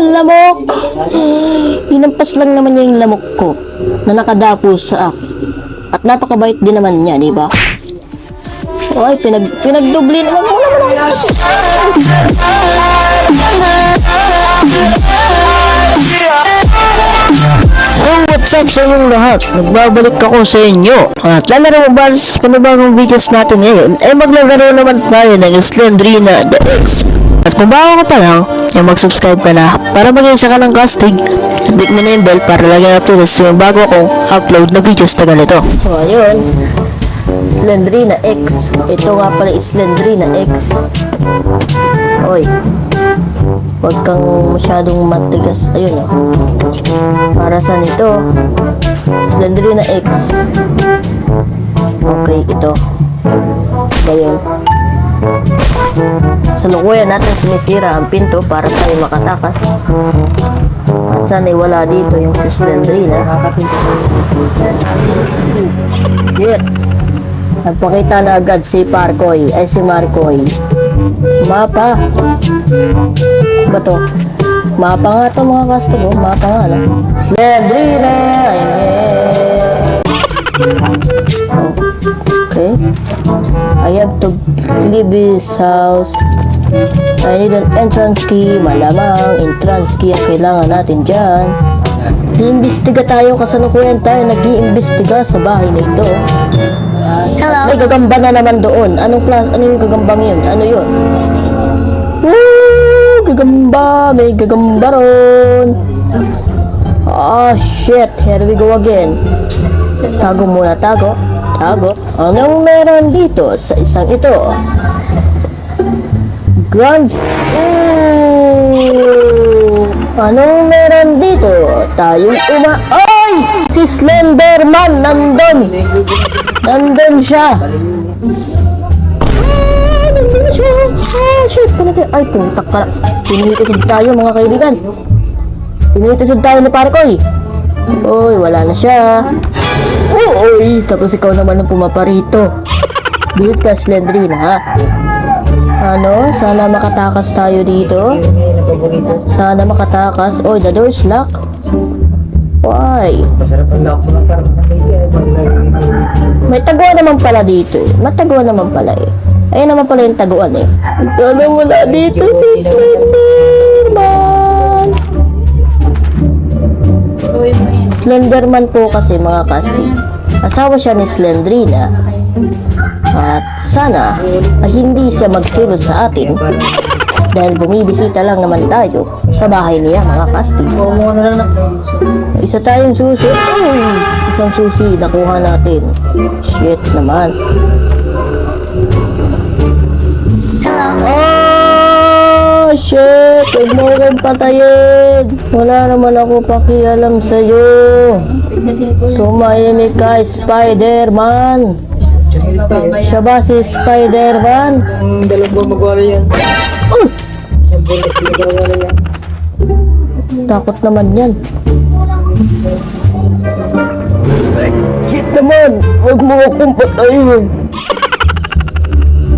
lamok! Hinampas lang naman niya yung lamok ko na nakadapo sa akin. At napakabait din naman niya, di ba? Ay, pinagdubli naman mo naman. Oh, what's up sa inyong lahat? Nagbabalik ako sa inyo. At lalaro mo ba sa panibagong videos natin ngayon? Ay maglalaro naman tayo ng Slendrina The X. At kung bago ka pa lang, ay mag-subscribe ka na para mag-isa ka ng casting. At bit mo na yung bell para lagi upload sa yung bago kong upload na videos na ganito. So ayun, Slendrina X. Ito nga pala Slendrina X. Oy, huwag kang masyadong matigas. Ayun o. Para saan ito? Slendrina X. Okay, ito. Ngayon, salukuyan natin sinisira ang pinto para tayo makatakas. At sana'y wala dito yung si Slendrina. Shit. Nagpakita na agad si Parkoy. Ay si Markoy. Mapa. Ba to? Mapa nga to mga kastog. Oh. Mapa nga no? Slendrina. Okay. I have to leave this house. I need an entrance key. Malamang entrance key ang kailangan natin dyan. Iimbestiga tayo, kasalukuyan tayo nag-iimbestiga sa bahay na ito. Hello. May gagamba na naman doon. Ano yung gagambang yun? Ano yun? Woo! Gagamba! May gagamba ron! Ah, shit! Here we go again. Tago muna, tago. Tago. Anong meron dito sa isang ito? Grunts. Anong meron dito? Tayong Ay! Si Slenderman! Nandun! Nandun siya! Nandun siya! Ah, shit! Ay, pumuntak ka. Tinitisod tayo mga kaibigan. Tinitisod tayo ni Parkoy. Uy, wala na siya. Uy, tapos ikaw naman ang pumaparito. Build ka, Slendrina, ha? Ano? Sana makatakas tayo dito. Sana makatakas. Oy, the door's locked. Why? May taguan naman pala dito eh. Mataguan naman pala eh. Ayun naman pala yung taguan eh. Sana wala dito si Slenderman. Slenderman po kasi mga kasi. Asawa siya ni Slendrina. At sana ay hindi siya magsilos sa atin dahil bumibisita lang naman tayo sa bahay niya mga casting. Isa tayong susi. Isang susi nakuha natin. Shit naman. Oh shit, huwag mo akong patayin. Wala naman ako pakialam sa'yo. Tumahimik ka, Spider-Man. Siya ba si Spider-Man? Dalawang buwan magwala yan. Isang buwan magwala yan. Takot naman yan. Shit naman! Huwag mo akong patayin!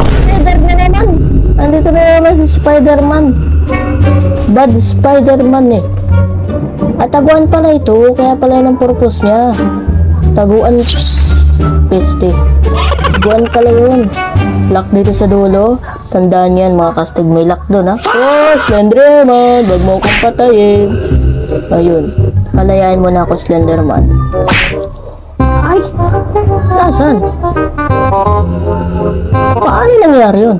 Spider-Man naman! Andito na naman si Spider-Man. Bad Spider-Man eh. At taguan pala ito, kaya pala yung purpose niya. Taguan peste. Taguan pala yun. Lock dito sa dulo. Tandaan yan mga kastig, may lock doon ha. Oh, Slenderman! Huwag mo akong patayin. Ayun. Palayain mo na ako, Slenderman. Ay! Nasaan? Paano nangyari yun?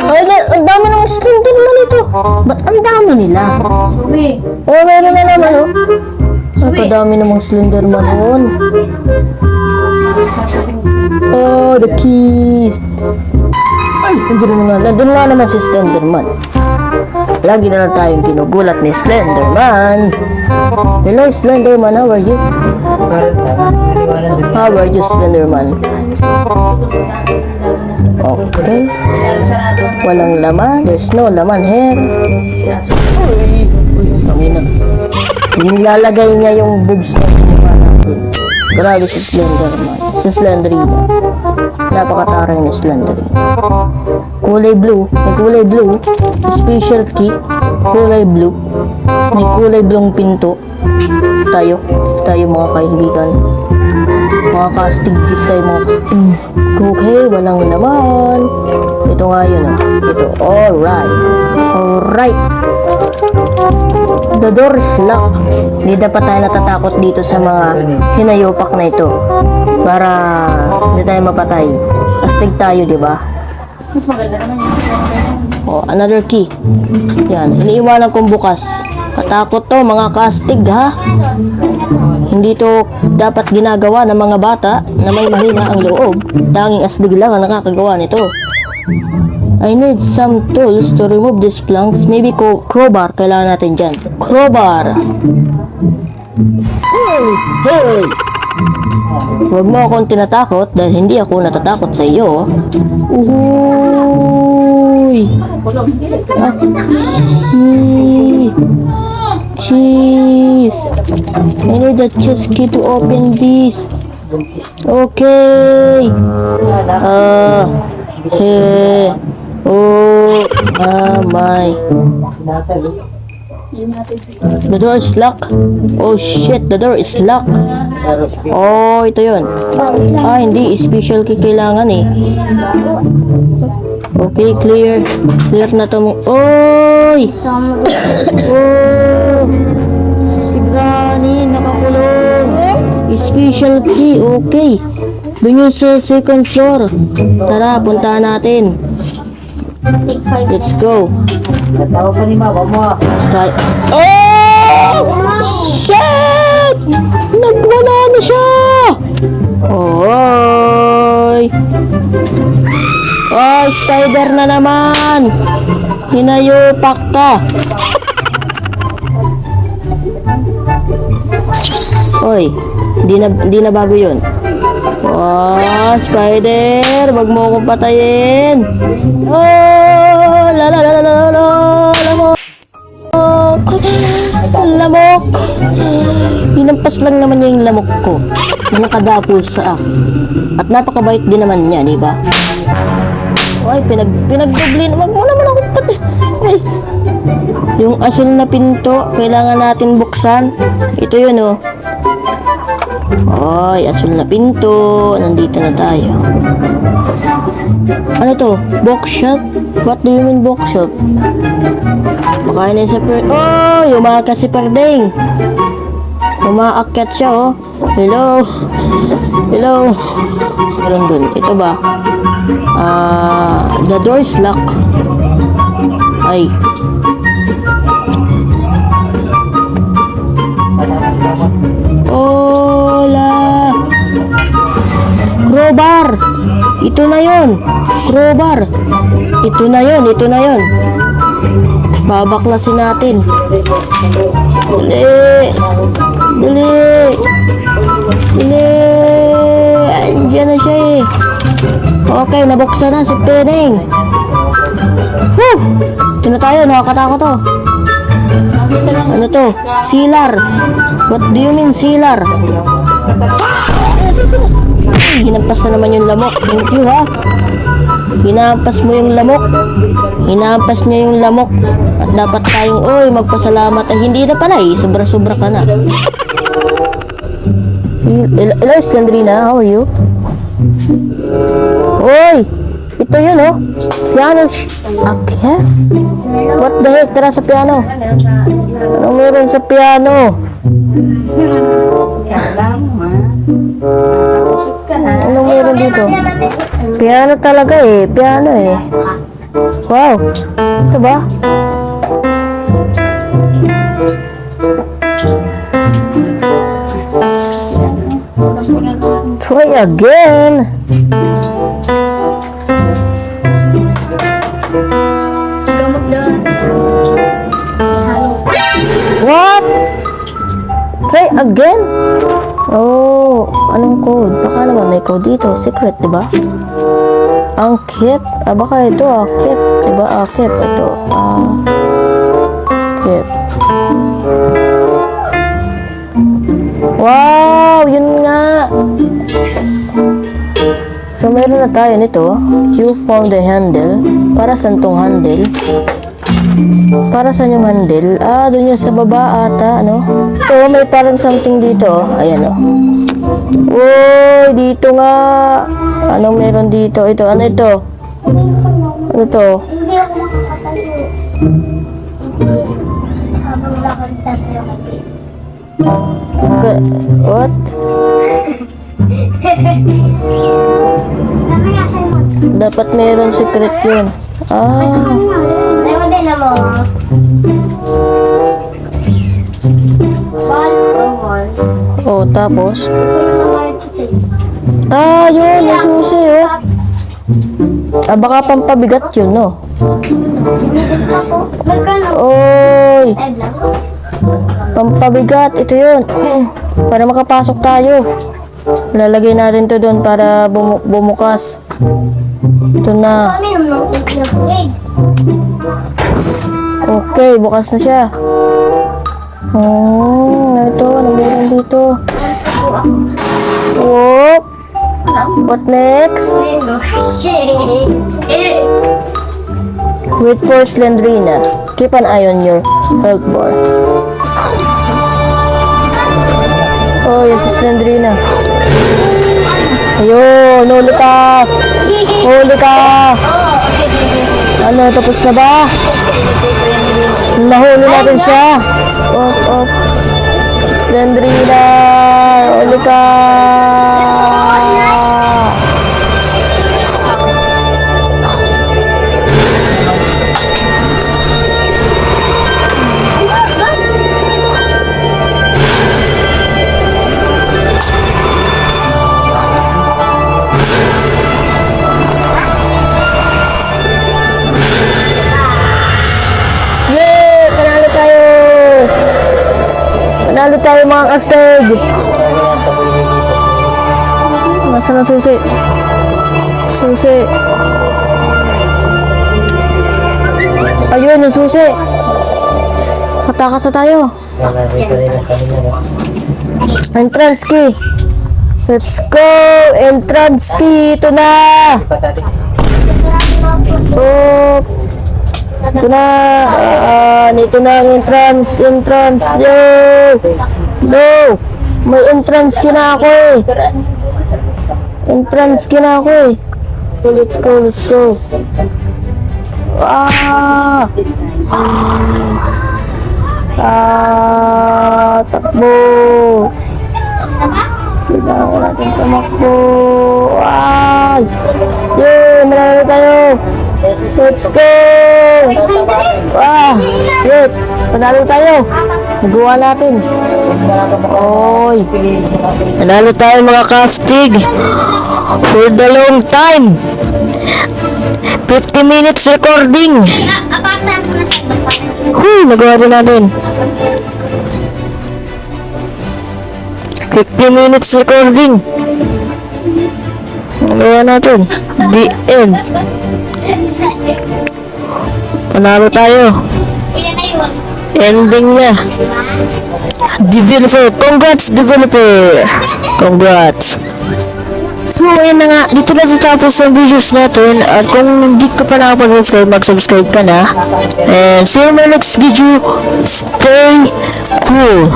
Ay, ang dami ng Slenderman ito. Ba't ang dami nila? Oh, meron na naman oh. Ay, kadami namang Slenderman yun. Oh, the keys. Ay, nandun nga naman si Slenderman. Lagi na lang tayong ginugulat ni Slenderman. Hello, Slenderman, how are you? How are you, Slenderman? Okay. Walang laman. There's no laman here. Uy, tangina. Nilalagay niya yung boobs niya sa mukha natin. Grabe si Slenderman. Si Slendrina. Napakataray ni Slendrina. kulay blue. May kulay blue. Special key. Kulay blue. May kulay blue pinto. Tayo mga kaibigan. Mga kastig dito tayo, mga kastig. Okay, walang laman. Ito nga yun, oh. Ito, alright. The door is locked. Hindi dapat tayo natatakot dito sa mga hinayopak na ito. Para hindi tayo mapatay. Kastig tayo, di ba? Oh, another key. Yan, iniiwanan kong bukas. Katakot to, mga kastig, ha? Hindi to dapat ginagawa ng mga bata na may mahina ang loob. Tanging astig lang ang nakakagawa nito. I need some tools to remove these planks. Maybe crowbar. Kailangan natin dyan. Crowbar. Hey! Huwag mo akong tinatakot dahil hindi ako natatakot sa iyo. Uy! Cheese! I need a chest key to open this. Okay! Hey! Oh! My! The door is locked. Oh shit, the door is locked. Oh, ito yun. Hindi. Special key kailangan eh. Okay, clear. Clear na to mo. Oy! Oh! Si Granny, nakakulong. Special key, okay. Doon yun sa second floor. Tara, puntahan natin. Let's go. Natawa pa ni Mama mo. Oh! Shit! Nagwala na siya! Oy! Oh, spider na naman! Hinayupak ka! Oy, di na bago yun. Oh, spider! Wag mo akong patayin! Oh! Lamok! Lamok! Hinampas lang naman niya yung lamok ko na nakadapo sa akin. At napakabait din naman niya, di ba? Ay, pinagdubli. Wag mo naman akong patayin. Ay. Yung asul na pinto, kailangan natin buksan. Ito yun, oh. Ay, asul na pinto. Nandito na tayo. Ano to? Bookshop? What do you mean bookshop? Makain na sa oh, umaaka si Perdeng. Umaakyat siya, oh. Hello. Hello. Meron dun. Ito ba? The door is locked. Ay. Hola. Crowbar. Ito na yun. Crowbar. Ito na yun. Babaklasin natin. Dali. Andiyan na siya eh. Okay, nabuksan na si Peneng. Whew! Ito na tayo, nakakatakot to. Ano to? Sealer. What do you mean sealer? Hinampas na naman yung lamok. Thank you, ha? Hinampas mo yung lamok. Hinampas niya yung lamok. At dapat tayong, magpasalamat. Ay, hindi na pala eh. Sobra-sobra ka na. Hello, Slandrina. How are you? Oy! Ito yun, oh. Piano. Okay. What the heck? Tara sa piano. Anong meron sa piano? Anong meron dito? Piano talaga eh. Piano eh. Wow. Ito ba? Try again. What? Try again? Oh, anong code? Baka naman may code dito. Secret, diba? Ang keep. Baka ito, keep. Diba? Keep. Ito. Keep. Wow! Yun nga. So, mayroon na tayo nito. You found the handle. Para saan tong handle? Para saan yung handle? Ah, dun yung sa baba ata, ano? Ito, may parang something dito. Ayan, oh. Uy, dito nga. Anong meron dito? Ito, ano ito? Ano to? Hindi ako makakatayo. Habang lakad tayo. What? Mamaya sa'yo mo. Dapat meron secret yun. Ah, Sa'yo mo din mo. oh, tapos? Ito na naman ito sa'yo. Ah, yun, yung susi, oh. Ah, baka pampabigat yun, no? Dinidip ako. Magkano? Oy, Ay, lang. pampabigat, ito yun. Para makapasok tayo. Lalagay natin to doon para bumukas. Ito na. Kami naman ng tubig. Okay, bukas na siya. Ito, ano meron dito? Whoop. What next? With for Slendrina. Keep an eye on your health bar. Oh, yan si Slendrina. Ayun, huli ka! Huli ka! Ano, tapos na ba? Nahuli natin siya. Op. Slendrina, huli ka! Yay! Panalo tayo! Panalo tayo mga kastig! Nasaan ang susi? Susi! Ayun, yung susi! Matakas na tayo! Entrance key! Let's go! Entrance key! Ito na! Oh! Ito na! Dito na ang entrance! Entrance! Yo! No! May entrance key na ako eh! Entrance key na ako eh! So, let's go! Let's go! Takbo! Kailangan natin tumakbo! Ay! Yay! Manalo tayo! Let's go! Shit! Panalo tayo! Nagawa natin! Oy! Nanalo tayo mga kastig! For the long time! 50 minutes recording! Nagawa din natin! 50 minutes recording! Nagawa natin! The end! Panalo tayo! Ending na! Developer! Congrats developer! Congrats! So, ayun na nga. Dito na tatapos ang videos natin. At kung hindi ka pa nakapag-subscribe, mag-subscribe ka na. And see you in my next video. Stay cool!